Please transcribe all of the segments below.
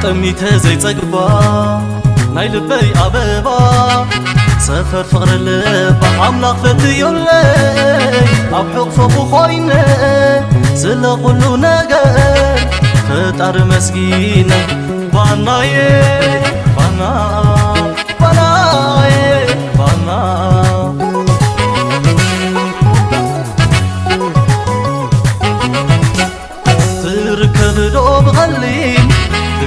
تميت زي تقبا نايل بي أبابا سفر فقر اللبا عملاق فتي يولي أبحق فوقو خويني سلا قلو نقر فتار مسكينة باناي بانا باناي بانا تركب دو بغلين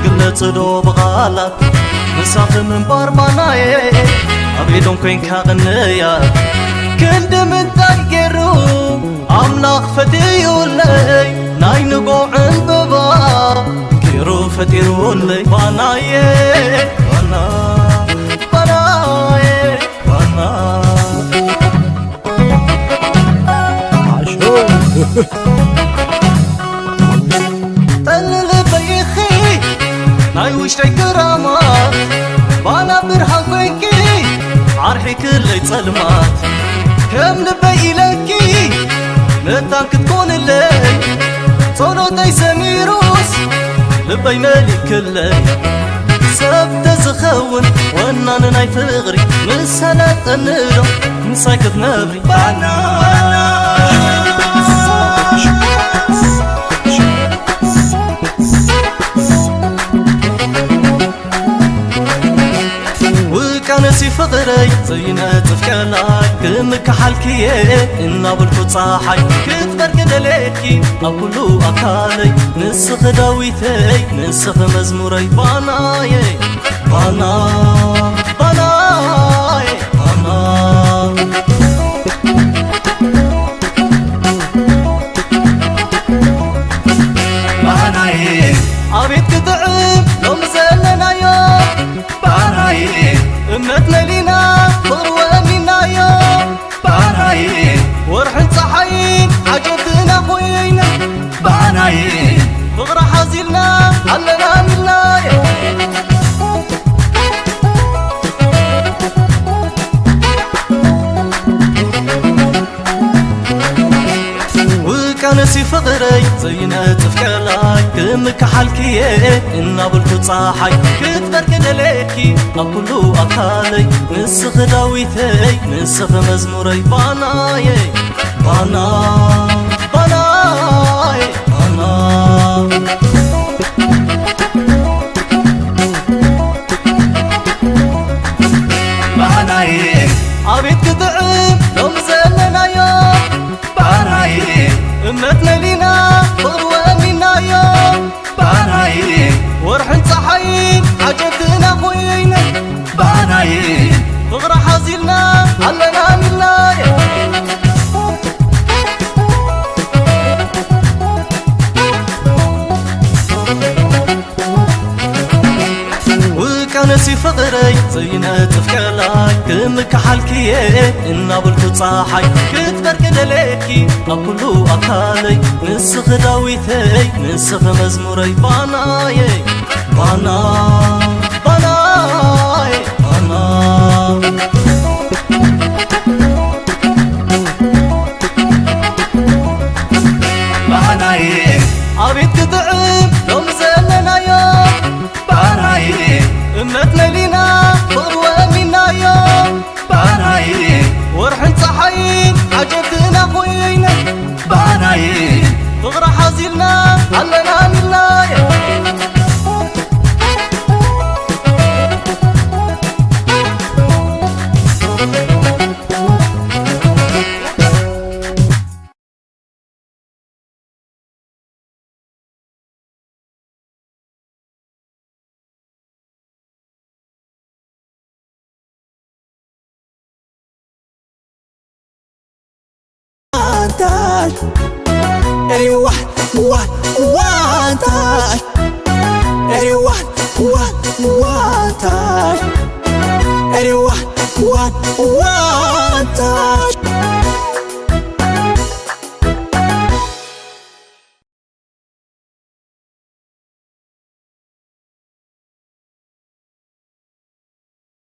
تقلت دو بغالات مساق من بارباناي أبيدون كوين كاغنيا كند من تايقرو أملاق فتيولي ناي نقو عالبابا كيرو فتيرولي باناي بانا باناي بانا عشو تلل بيخي ناي وشتي كرامات بانا برحق بيكي عرحي كل يتسلمات كم نبي لكي نتاك تكون الليل صولو داي سميروس لبي مالي كلي سبت زخون وانا ناي فغري من سنة الندو نساكت نبري بانا نسي فقري زينا تفكالاي كمك حالكي إنا بالكو صاحي كتبر كدليكي أو كلو أكالي نسخ داويتي نسخ مزموري باناي بانا باناي بانا باناي عبيد كدعم لو مزلنا يوم باناي امتنا لينا ضروة منا يوم باناي ورحن صحيين عجبتنا خوينا باناي فغرة حازلنا علنا منا وكانسي فقري زينا تفكالاي كمك حالكي إنا بالكو صاحي كتبر كدليكي أو كلو أكالي نسخ داويتي نسخ مزموري باناي بانا باناي بانا باناي عبيد كدعم لو مزلنا يوم باناي امتنا لينا ضروة منا يوم باناي ورحن صحيين عجبتنا خوينا باناي فغرة حازلنا علنا منا وكانسي فقري زينا تفكالاي كمك حالكي إنا بالكو صاحي كتبر كدليكي أو كلو أكالي نسخ داويتي نسخ مزموري باناي بانا باناي بانا باناي عبيد كدعم لو مزلنا يوم باناي امتنا لينا ضروة منا يوم باناي ورحن صحيين عجبتنا خوينا باناي فغرة حازلنا علنا منا Anyone, one touch. Anyone, one touch. Anyone, one touch.